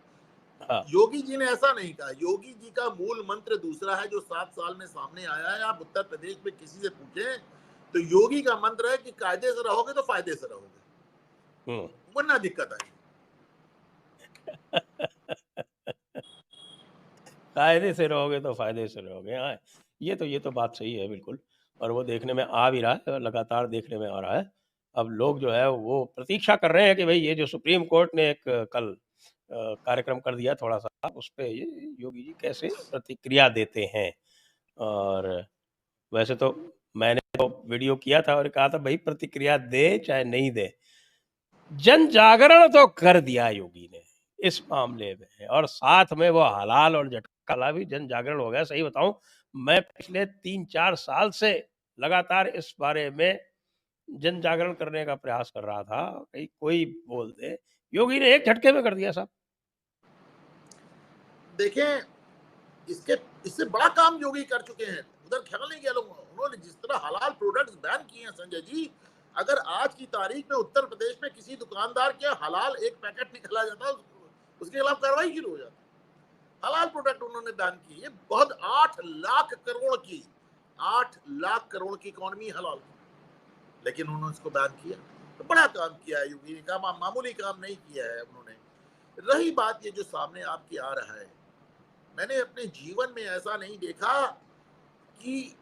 हाँ, योगी जी ने ऐसा नहीं कहा। योगी जी का मूल मंत्र दूसरा है जो 7 साल में सामने आया है। आप उत्तर प्रदेश में किसी से पूछें तो योगी का मंत्र है कि कायदे से रहोगे तो फायदे से रहोगे, वरना दिक्कत आएगी। कायदे से रहोगे तो फायदे से रहोगे। हाँ, ये तो बात सही है बिल्कुल। और वो देखने में आ भी रहा है, लगातार देखने में आ रहा है। अब लोग जो है वो प्रतीक्षा कर रहे हैं कि भाई ये जो सुप्रीम कोर्ट ने एक कल कार्यक्रम कर दिया थोड़ा-सा, उस पे ये योगी जी कैसे प्रतिक्रिया देते हैं। और वैसे तो मैंने तो वीडियो किया था और कहा था भाई प्रतिक्रिया दे चाहे नहीं दे, जन जागरण तो कर दिया योगी ने इस मामले में, और साथ में वो हलाल और झटका भी जन जागरण हो गया। सही बताऊं, मैं पिछले 3-4 साल से लगातार इस बारे में जन जागरण करने का प्रयास कर रहा था, कहीं कोई बोल दे, योगी ने एक झटके में कर दिया साहब। देखें, इसके इससे बड़ा काम योगी कर चुके हैं। उधर ख्याल नहीं किया लोगों। उन्होंने जिस तरह हलाल प्रोडक्ट्स बैन किए हैं संजय जी, अगर आज की तारीख में उत्तर प्रदेश में किसी दुकानदार के हलाल एक पैकेट निकला जाता उसके खिलाफ कार्रवाई शुरू हो जाती। हलाल प्रोडक्ट उन्होंने बैन किए। ये बहुत 8 लाख करोड़ की इकोनॉमी हलाल, लेकिन उन्होंने इसको बैन किया। तो बड़ा काम किया है योगी ने, काम मामूली काम नहीं किया है उन्होंने। रही बात ये जो सामने आपकी आ रहा है, मैंने अपने जीवन में ऐसा नहीं देखा कि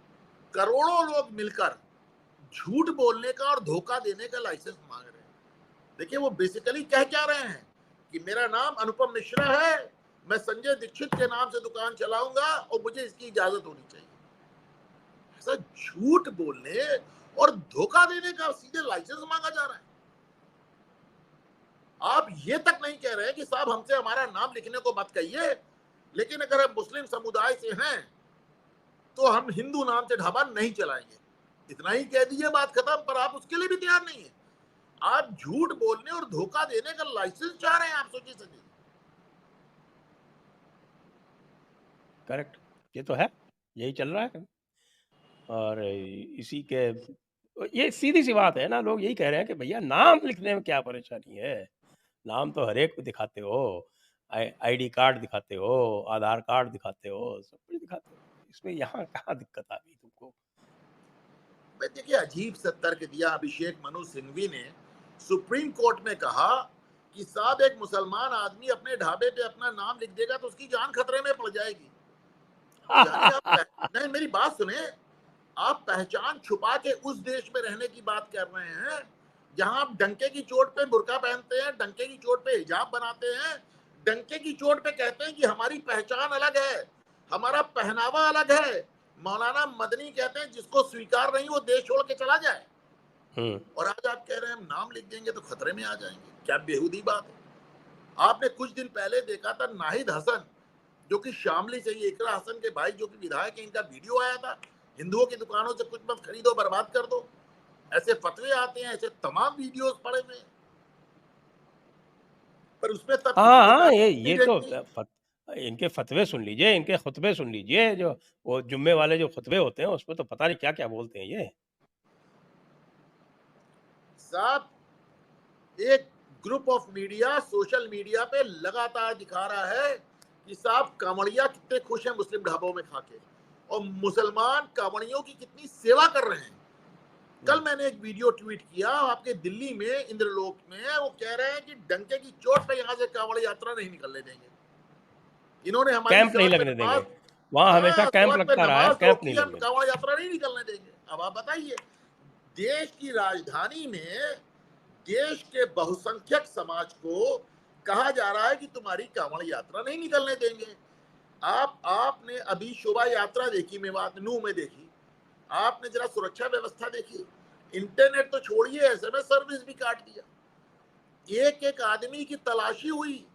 करोड़ों लोग मिलकर झूठ बोलने का और धोखा देने का लाइसेंस मांग रहे हैं। देखिए वो बेसिकली कह क्या रहे हैं कि मेरा नाम अनुपम मिश्रा है, मैं संजय दीक्षित के नाम से दुकान चलाऊंगा और मुझे इसकी इजाजत होनी चाहिए। ऐसा झूठ बोलने और धोखा देने का सीधे लाइसेंस मांगा जा रहा है। आप ये तक नहीं कह रहे कि साहब हमसे हमारा नाम लिखने को मत कहिए, लेकिन अगर हम मुस्लिम समुदाय से हैं तो हम हिंदू नाम से ढाबा नहीं चलाएंगे। इतना ही कह दीजिए, बात खत्म। पर आप उसके लिए भी तैयार नहीं है। आप झूठ बोलने और धोखा देने का लाइसेंस चाह रहे हैं। आप सोचिए सचिन। करेक्ट, ये तो है, यही चल रहा है। और इसी के ये सीधी सी बात है ना, लोग यही कह रहे हैं कि भैया नाम लिखने में क्या परेशानी है, नाम तो हर एक को दिखाते हो, आईडी कार्ड दिखाते हो, आधार कार्ड दिखाते हो, सब कुछ दिखाते हो, इसमें यहाँ कहाँ दिक्कत आ गई तुमको? देखिए अजीब सा तर्क दिया अभिषेक मनु सिंघवी ने। सुप्रीम कोर्ट में कहा कि साहब एक मुसलमान आदमी अपने ढाबे पे अपना नाम लिख देगा तो उसकी जान खतरे में पड़ जाएगी। यानी आप नहीं, मेरी बात सुने, आप पहचान छुपा के उस देश में रहने की बात कर रहे हैं जहां आप डंके की चोट पे बुर्का पहनते हैं, डंके की चोट पे हिजाब बनाते हैं, डंके की चोट पे कहते हैं कि हमारी पहचान अलग है, हमारा पहनावा अलग है। मौलाना मदनी कहते हैं जिसको स्वीकार नहीं वो देश छोड़ के चला जाए, और आज आप कह रहे हैं हम नाम लिख देंगे तो खतरे में आ जाएंगे। क्या बेहूदी बात है। आपने कुछ दिन पहले देखा था नाहिद हसन, जो कि शामली से ही इकरा हसन के भाई जो कि विधायक है, इनका वीडियो आया था, हिंदुओं की दुकानों से कुछ मत खरीदो, बर्बाद कर दो। ऐसे फतवे आते हैं, ऐसे तमाम वीडियोस पड़े हुए हैं, पर उसमें तब किसी हाँ, ने हाँ, कहा नहीं ये तो देखती। इनके फतवे सुन लीजिए, इनके खुतबे सुन लीजिए, जो वो जुम्मे वाले जो खुतबे होते हैं उसमें तो पता नहीं क्या-क्या बोलते हैं ये। साहब, एक group of media social media पे लगातार दिखा रहा है कि साहब कांवड़िया कितने खुश हैं मुस्लिम ढाबों में खा के, और मुसलमान कांवड़ियों की कितनी सेवा कर रहे हैं। कल मैंने एक वीडियो ट्वीट किया, आपके दिल्ली में इंद्रलोक में वो कह रहे हैं कि डंके की चोट पे यहाँ से कांवड़ यात्रा नहीं निकलने देंगे। इन्होंने हमारी कैंप नहीं सड़क पे लगने नमाज, देंगे। वहाँ हमेशा हाँ, कैंप सड़क पे लगता रहा है, नमाज कैंप नहीं रोकी, हम लगने देंगे। कांवड़ यात्रा नहीं निकलने देंगे। अब आप बताइए, देश की राजधानी में देश के बहुसंख्यक समाज को कहा जा रहा है कि तुम्हारी कांवड़ यात्रा नहीं निकलने देंगे। आपने अभी शोभा यात्रा देखी, मेवात नू में देखी, आपने जरा सुरक्षा व्यवस्था देखी, इंटरनेट तो छोड़िए, एसएमएस सर्विस भी काट दिया। एक एक आदमी की तलाशी हुई,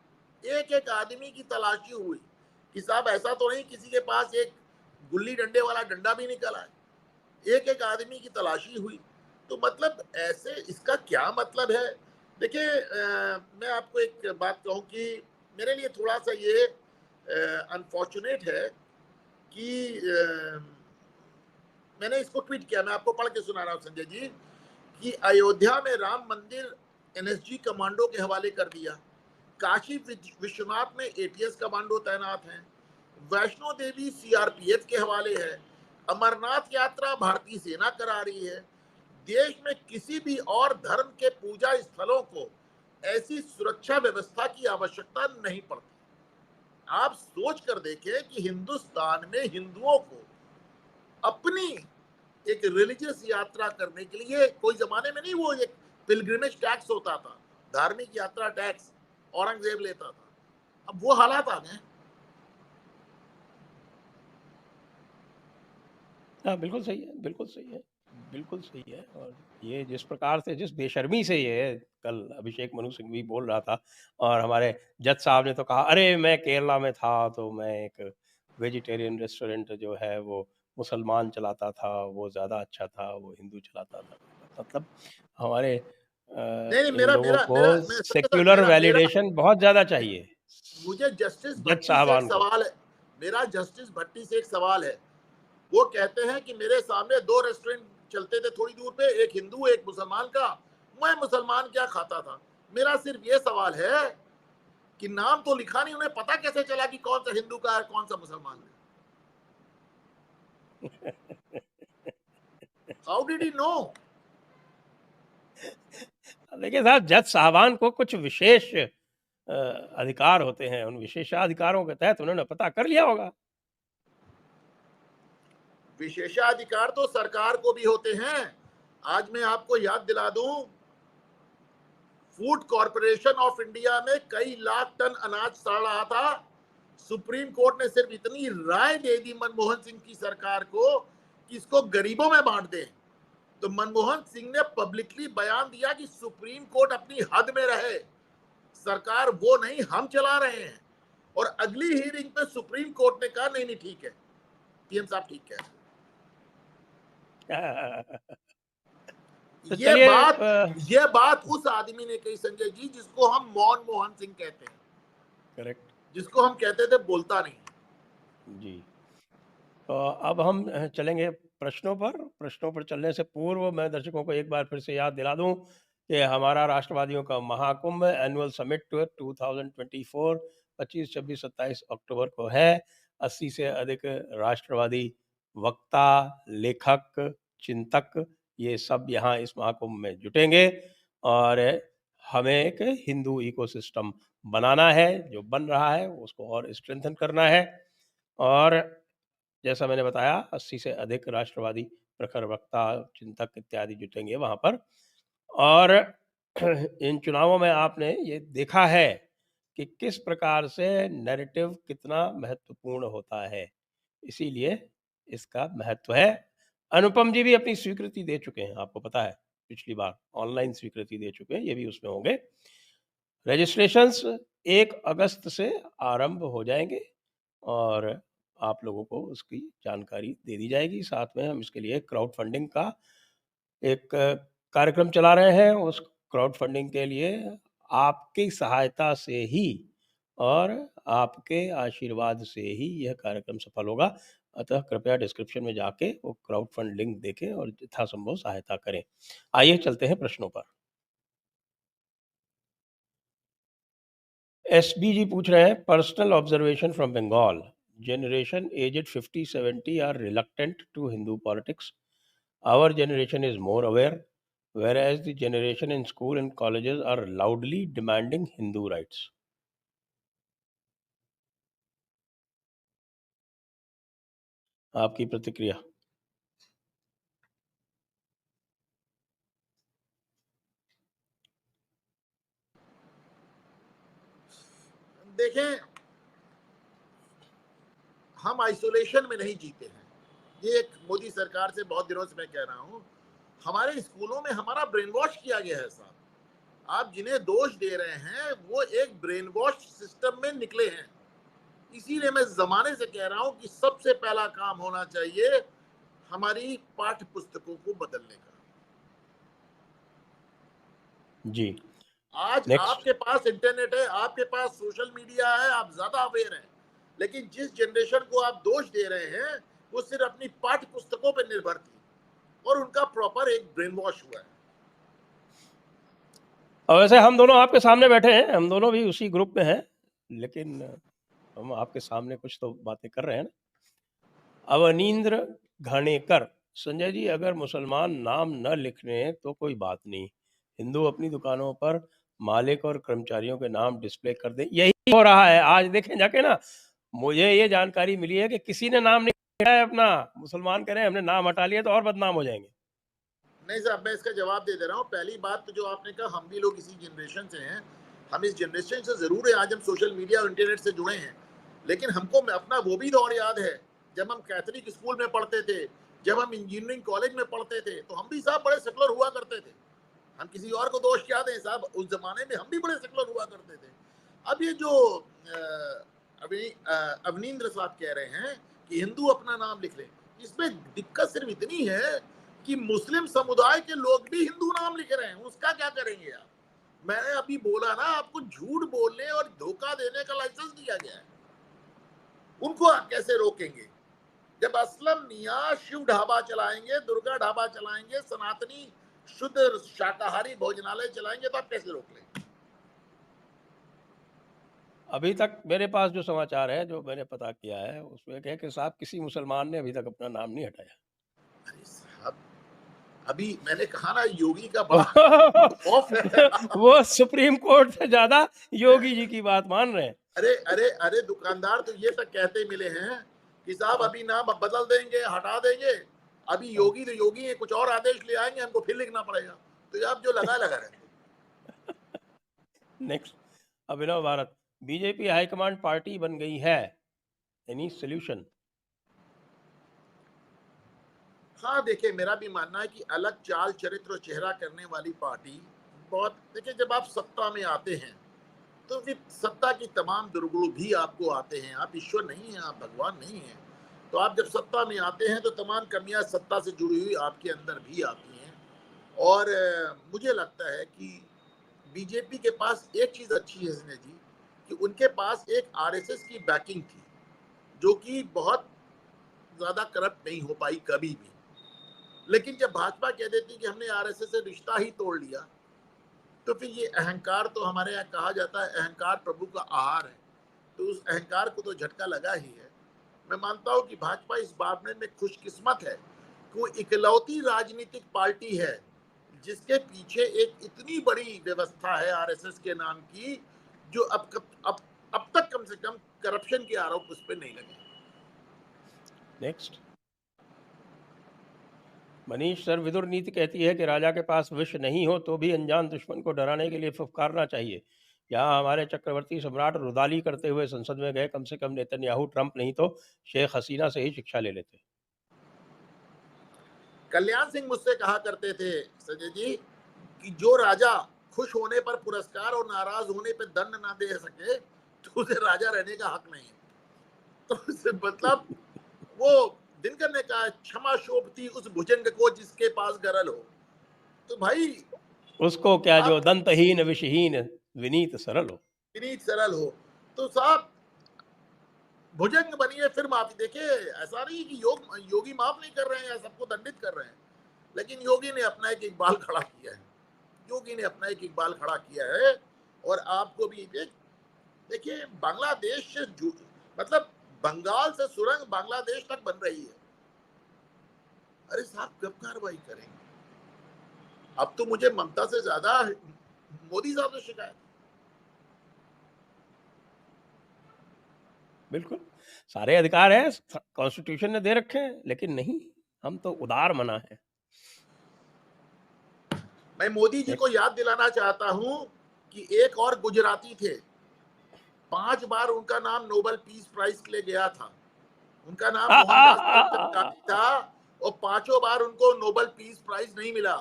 एक एक आदमी की तलाशी हुई कि साहब ऐसा तो नहीं किसी के पास एक गुल्ली डंडे वाला डंडा भी निकला है, एक एक आदमी की तलाशी हुई। तो मतलब ऐसे इसका क्या मतलब है। देखिए, मैं आपको एक बात कहूं कि मेरे लिए थोड़ा सा ये अनफॉर्चुनेट है कि मैंने इसको ट्वीट किया, मैं आपको पढ़ के सुना रहा हूं संजय जी, कि अयोध्या में राम मंदिर एनएसजी कमांडो के हवाले कर दिया, काशी विश्वनाथ में एटीएस कमांडो तैनात हैं, वैष्णो देवी सीआरपीएफ के हवाले है, अमरनाथ यात्रा भारतीय सेना करा रही है। देश में किसी भी और धर्म के पूजा स्थलों को ऐसी सुरक्षा व्यवस्था की आवश्यकता नहीं पड़ती। आप सोच कर देखें कि हिंदुस्तान में हिंदुओं को अपनी एक रिलीजियस यात्रा करने के लिए, कोई जमाने में नहीं वो एक पिलग्रिमेज टैक्स होता था, धार्मिक यात्रा टैक्स औरंगजेब लेता था, अब वो हालात आ गए। हाँ, बिल्कुल सही है, बिल्कुल सही है, बिल्कुल सही है। और ये जिस प्रकार से, जिस बेशर्मी से ये कल अभिषेक मनु सिंघवी बोल रहा था, और हमारे जज साहब ने तो कहा, अरे मैं केरला में था तो मैं एक वेजिटेरियन रेस्टोरेंट जो है वो मुसलमान चलाता था, वो ज़्यादा अच्छा था, वो हिंदू चलाता था। मतलब हमारे नहीं नहीं, इन मेरा लोगों मेरा को मेरा मैं सबके साथ, सेक्युलर मेरा मेरा वैलिडेशन बहुत ज़्यादा चाहिए, मुझे जस्टिस जज भट्टी से एक साहबान को। सवाल है, मेरा जस्टिस भट्टी से एक सवाल है। वो कहते हैं कि मेरे सामने दो रेस्टोरेंट चलते थे थोड़ी दूर पे, एक हिंदू एक मुसलमान का, मैं मुसलमान क्या खाता था। मेरा सिर्फ ये सवाल है कि नाम तो लिखा नहीं, उन्हें पता कैसे चला कि कौन सा हिंदू का है कौन सा मुसलमान का। How did he know. देखिए साहब, जज साहबान को कुछ विशेष अधिकार होते हैं, उन विशेषाधिकारों के तहत उन्होंने पता कर लिया होगा। विशेषाधिकार तो सरकार को भी होते हैं। आज मैं आपको याद दिला दूं, फूड कॉरपोरेशन ऑफ इंडिया में कई लाख टन अनाज सड़ रहा था। सुप्रीम कोर्ट ने सिर्फ इतनी राय दे दी मनमोहन सिंह की सरकार को कि इसको गरीबों में बांट दें, तो मनमोहन सिंह ने पब्लिकली बयान दिया कि सुप्रीम कोर्ट अपनी हद में रहे, सरकार वो नहीं हम चला रहे हैं। और अगली हियरिंग पे सुप्रीम कोर्ट ने कहा नहीं नहीं ठीक है, पीएम साहब ठीक है। तो ये चलिए, बात ये बात उस आदमी ने कही संजय जी जिसको हम मनमोहन सिंह कहते हैं, करेक्ट। जिसको हम कहते थे बोलता नहीं। जी। तो अब हम चलेंगे प्रश्नों पर। प्रश्नों पर चलने से पूर्व मैं दर्शकों को एक बार फिर से याद दिला दूं कि हमारा राष्ट्रवादियों का महाकुंभ एनुअल समिट टूर 2024 25, 26, 27 अक्टूबर को है। 80 से अधिक राष्ट्रवादी वक्ता, लेखक, चिंतक, ये सब यहाँ इस महाकुंभ में जुटेंगे, और हमें एक हिंदू इकोसिस्टम बनाना है, जो बन रहा है उसको और स्ट्रेंथन करना है। और जैसा मैंने बताया 80 से अधिक राष्ट्रवादी प्रखर वक्ता, चिंतक इत्यादि जुटेंगे वहाँ पर। और इन चुनावों में आपने ये देखा है कि किस प्रकार से नैरेटिव कितना महत्वपूर्ण होता है, इसीलिए इसका महत्व है। अनुपम जी भी अपनी स्वीकृति दे चुके हैं, आपको पता है, पिछली बार ऑनलाइन स्वीकृति दे चुके हैं, ये भी उसमें होंगे। रजिस्ट्रेशंस 1 अगस्त से आरंभ हो जाएंगे और आप लोगों को उसकी जानकारी दे दी जाएगी। साथ में हम इसके लिए क्राउड फंडिंग का एक कार्यक्रम चला रहे हैं। उस क्राउड फंडिंग के लिए आपकी सहायता से ही और आपके आशीर्वाद से ही यह कार्यक्रम सफल होगा। अतः कृपया डिस्क्रिप्शन में जाके वो क्राउड फंड लिंक देखें और यथासंभव सहायता करें। आइए चलते हैं प्रश्नों पर। एसबी जी पूछ रहे हैं, personal observation from Bengal, generation aged 50-70 are reluctant to Hindu politics. Our generation is more aware, whereas the generation in school and colleges are loudly demanding Hindu rights. आपकी प्रतिक्रिया। देखें, हम आइसोलेशन में नहीं जीते हैं। ये एक मोदी सरकार से बहुत दिनों से मैं कह रहा हूं, हमारे स्कूलों में हमारा ब्रेन वॉश किया गया है साहब। आप जिन्हें दोष दे रहे हैं वो एक ब्रेन वॉश सिस्टम में निकले हैं। इसीलिए मैं जमाने से कह रहा हूं कि सबसे पहला काम होना चाहिए हमारी पाठ्य पुस्तकों को बदलने का। जी आज नेक्स्ट। आपके पास इंटरनेट है, आपके पास सोशल मीडिया है, आप ज्यादा अवेयर हैं, लेकिन जिस जनरेशन को आप दोष दे रहे हैं वो सिर्फ अपनी पाठ्य पुस्तकों पर निर्भर थी और उनका प्रॉपर एक ब्रेन वॉश हुआ है। और वैसे हम दोनों आपके सामने बैठे हैं, हम दोनों भी उसी ग्रुप में हैं, लेकिन हम आपके सामने कुछ तो बातें कर रहे हैं ना। अवनींद्र घाणेकर, संजय जी अगर मुसलमान नाम न लिखने तो कोई बात नहीं, हिंदू अपनी दुकानों पर मालिक और कर्मचारियों के नाम डिस्प्ले कर दे। यही हो रहा है आज, देखें जाके ना। मुझे ये जानकारी मिली है कि किसी ने नाम नहीं लिखा है अपना, मुसलमान कह रहे हैं हमने नाम हटा लिया तो और बदनाम हो जाएंगे। नहीं साहब, मैं इसका जवाब दे रहा हूँ। पहली बात तो जो आपने कहा, हम भी लोग इसी जनरेशन से हैं, हम इस जनरेशन से जरूर है, आज हम सोशल मीडिया और इंटरनेट से जुड़े हैं, लेकिन हमको अपना वो भी दौर याद है जब हम कैथलिक स्कूल में पढ़ते थे, जब हम इंजीनियरिंग कॉलेज में पढ़ते थे, तो हम भी साहब बड़े सेकुलर हुआ करते थे। हम किसी और को दोष क्या दें साहब, उस जमाने में हम भी बड़े सेकुलर हुआ करते थे। अब ये जो अभी अवनींद्र साहब कह रहे हैं कि हिंदू अपना नाम लिख लें, इसमें दिक्कत सिर्फ इतनी है कि मुस्लिम समुदाय के लोग भी हिंदू नाम लिख रहे हैं, उसका क्या करेंगे आप? मैंने अभी बोला ना, आपको झूठ बोलने और धोखा देने का लाइसेंस दिया गया है, उनको आप कैसे रोकेंगे? जब असलम मियां शिव ढाबा चलाएंगे, दुर्गा ढाबा चलाएंगे, सनातनी शुद्ध शाकाहारी भोजनालय चलाएंगे, तो आप कैसे रोक लेंगे? अभी तक मेरे पास जो समाचार है, जो मैंने पता किया है, उसमें कहे कि साहब किसी मुसलमान ने अभी तक अपना नाम नहीं हटाया। अरे साहब, अभी मैंने कहा ना, योगी का बड़ा खौफ है। वो सुप्रीम कोर्ट से ज्यादा योगी जी की बात मान रहे हैं। अरे अरे अरे, दुकानदार तो ये तक कहते मिले हैं कि साहब अभी नाम बदल देंगे, हटा देंगे, अभी योगी तो योगी है, कुछ और आदेश ले आएंगे, हमको फिर लिखना पड़ेगा। तो आप जो लगा रहे। नेक्स्ट, अभिनव भारत, बीजेपी हाईकमांड पार्टी बन गई है, एनी सोल्यूशन? हाँ, देखिए, मेरा भी मानना है कि अलग चाल चरित्र और चेहरा करने वाली पार्टी बहुत, देखिए जब आप सत्ता में आते हैं तो फिर सत्ता की तमाम दुर्गुण भी आपको आते हैं। आप ईश्वर नहीं हैं, आप भगवान नहीं हैं, तो आप जब सत्ता में आते हैं तो तमाम कमियां सत्ता से जुड़ी हुई आपके अंदर भी आती हैं। और मुझे लगता है कि बीजेपी के पास एक चीज अच्छी है संजय जी, कि उनके पास एक आरएसएस की बैकिंग थी, जो कि बहुत ज्यादा करप्ट नहीं हो पाई कभी भी। लेकिन जब भाजपा कह देती कि हमने आरएसएस से रिश्ता ही तोड़ लिया, तो फिर ये अहंकार, तो हमारे यहाँ कहा जाता है अहंकार प्रभु का आहार है, तो उस अहंकार को तो झटका लगा ही है। मैं मानता हूं कि भाजपा इस मामले में खुशकिस्मत है कि वो इकलौती राजनीतिक पार्टी है जिसके पीछे एक इतनी बड़ी व्यवस्था है आरएसएस के नाम की, जो अब तक कम से कम करप्शन के आरोप उस पर नहीं लगे। नेक्स्ट। मनीष सर, विदुर नीति कहती है कि राजा के पास विष नहीं हो तो भी अनजान दुश्मन को डराने के लिए फुफकारना चाहिए। यहाँ हमारे चक्रवर्ती सम्राट रुदाली करते हुए संसद में गए, कम से कम नेतन्याहू ट्रंप नहीं तो शेख हसीना से ही शिक्षा ले लेते। कल्याण सिंह मुझसे कहा करते थे संजय जी कि जो राजा खुश होने पर पुरस्कार और नाराज होने पर दंड ना दे सके तो उसे राजा रहने का हक नहीं है। तो मतलब वो दिनकर ने कहा, क्षमा शोभती उस भुजंग को जिसके पास गरल हो। तो भाई उसको क्या जो दंतहीन विषहीन विनीत सरल हो। विनीत सरल हो। तो साहब भुजंग बनिए फिर माफी। देखिए ऐसा नहीं कि योगी माफ नहीं कर रहे हैं या सबको दंडित कर रहे हैं, लेकिन योगी ने अपना एक इकबाल खड़ा किया है। योगी ने अपना एक इकबाल खड़ा किया है। और आपको भी देखिए बांग्लादेश से मतलब बंगाल से सुरंग बांग्लादेश तक बन रही है। अरे साहब कब कार्रवाई करेंगे? अब तो मुझे ममता से ज्यादा मोदी साहब से शिकायत। बिल्कुल सारे अधिकार है, कॉन्स्टिट्यूशन ने दे रखे हैं, लेकिन नहीं, हम तो उदार मना है। मैं मोदी जी को याद दिलाना चाहता हूं कि एक और गुजराती थे, 5 बार उनका नाम नोबेल पीस प्राइज के लिए गया था। उनका नाम मोहनदास करमचंद गांधी था और 5 बार उनको नोबेल पीस प्राइज नहीं मिला।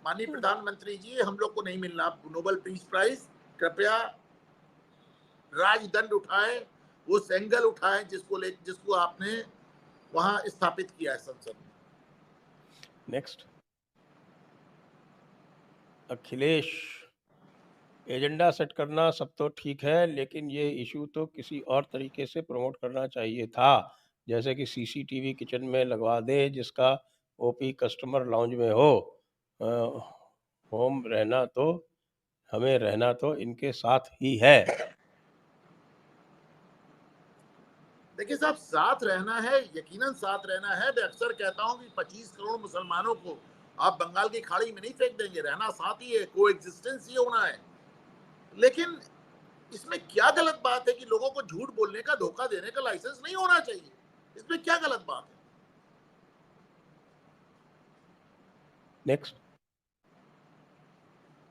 माननीय प्रधानमंत्री जी, हम लोग को नहीं मिलना नोबेल पीस प्राइज। कृपया राजदंड उठाएं, वो सेंगल उठाएं जिसको आपने वहां स्थापित किया है संसद में। नेक्स्ट। अखिलेश, एजेंडा सेट करना सब तो ठीक है, लेकिन ये इशू तो किसी और तरीके से प्रमोट करना चाहिए था, जैसे कि सीसीटीवी किचन में लगवा दे जिसका ओपी कस्टमर लाउंज में हो। होम रहना तो हमें रहना तो इनके साथ ही है। देखिए साहब, साथ रहना है, यकीनन साथ रहना है। मैं अक्सर कहता हूं कि 25 करोड़ मुसलमानों को आप बंगाल की खाड़ी में नहीं फेंक देंगे। रहना साथ ही है, को एग्जिस्टेंस ही होना है। लेकिन इसमें क्या गलत बात है कि लोगों को झूठ बोलने का, धोखा देने का लाइसेंस नहीं होना चाहिए? इसमें क्या गलत बात है? नेक्स्ट।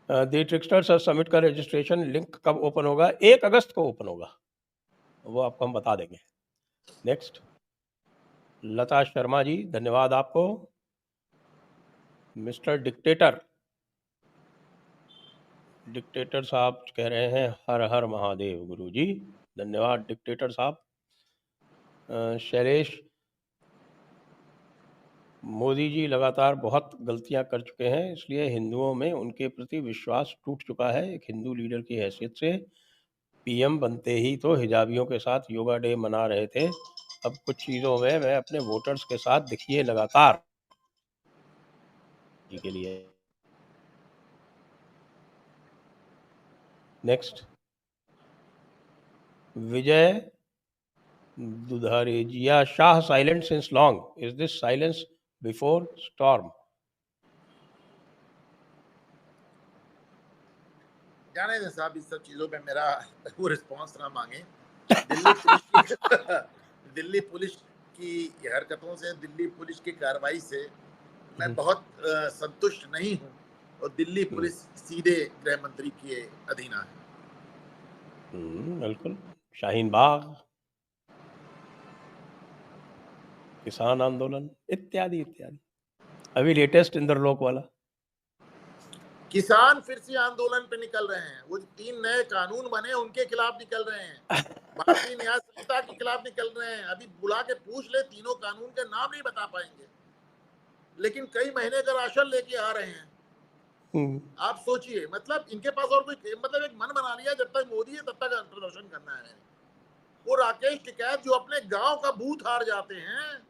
दी ट्रिक्स्टर्स समिट का रजिस्ट्रेशन लिंक कब ओपन होगा? 1 अगस्त को ओपन होगा, वो आपको हम बता देंगे। नेक्स्ट। लता शर्मा जी, धन्यवाद आपको। मिस्टर डिक्टेटर, डिक्टेटर साहब कह रहे हैं हर हर महादेव गुरुजी, धन्यवाद डिक्टेटर साहब। शैलेश, मोदी जी लगातार बहुत गलतियां कर चुके हैं, इसलिए हिंदुओं में उनके प्रति विश्वास टूट चुका है। एक हिंदू लीडर की हैसियत से पीएम बनते ही तो हिजाबियों के साथ योगा डे मना रहे थे, अब कुछ चीज़ों में मैं अपने वोटर्स के साथ दिखिए लगातार के लिए। Next. Vijay Dudhrejia Shah, silent since long, is this silence before storm? जाने दें साहब, इस सब चीजों पे मेरा वो रिस्पॉन्स ना मांगे। दिल्ली पुलिस की दिल्ली पुलिस की हरकतों से, दिल्ली पुलिस की कार्रवाई से मैं बहुत संतुष्ट नहीं हूं। और दिल्ली पुलिस सीधे गृह मंत्री के अधीन है। बिल्कुल। शाहीन बाग, किसान आंदोलन इत्यादि इत्यादि, अभी लेटेस्ट इंद्रलोक वाला। किसान फिर से आंदोलन पे निकल रहे हैं। वो 3 नए कानून बने उनके खिलाफ निकल रहे हैं, भारतीय न्याय संहिता के खिलाफ निकल रहे हैं। अभी बुला के पूछ ले, तीनों कानून के नाम नहीं बता पाएंगे, लेकिन कई महीने का राशन लेके आ रहे हैं। आप सोचिए, मतलब इनके पास और कोई, मतलब एक मन बना लिया जब तक मोदी है तब तक प्रदर्शन करना है। वो राकेश टिकैत जो अपने गांव का बूथ हार जाते हैं,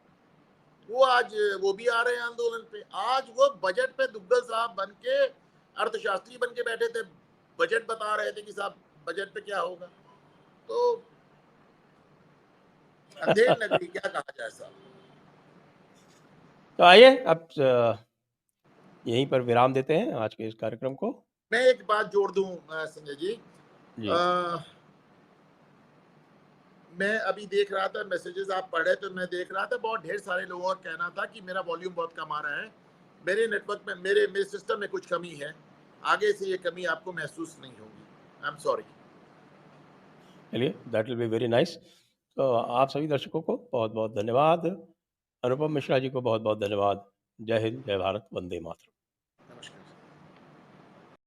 वो आज वो भी आ रहे हैं आंदोलन पे। आज वो बजट पे दुग्गल साहब बन के, अर्थशास्त्री बन के बैठे थे, बजट बता रहे थे कि साहब बजट पे क्या होगा। तो अंधेर नगरी क्या कहा जाए साहब। तो आइए अब यहीं पर विराम देते हैं आज के इस कार्यक्रम को। मैं एक बात जोड़ दूं संजय जी, जी। मैं अभी देख रहा था मैसेजेस आप पढ़े तो मैं देख रहा था बहुत ढेर सारे लोगों का कहना था कि मेरा वॉल्यूम बहुत कम आ रहा है, मेरे नेटवर्क में मेरे मेरे सिस्टम में कुछ कमी है, आगे से ये कमी आपको महसूस नहीं होगी। I am sorry. चलिए, that will be very nice. तो आप सभी दर्शकों को बहुत बहुत धन्यवाद। अनुपम मिश्रा जी को बहुत बहुत धन्यवाद। जय हिंद, जय भारत, वंदे मातरम।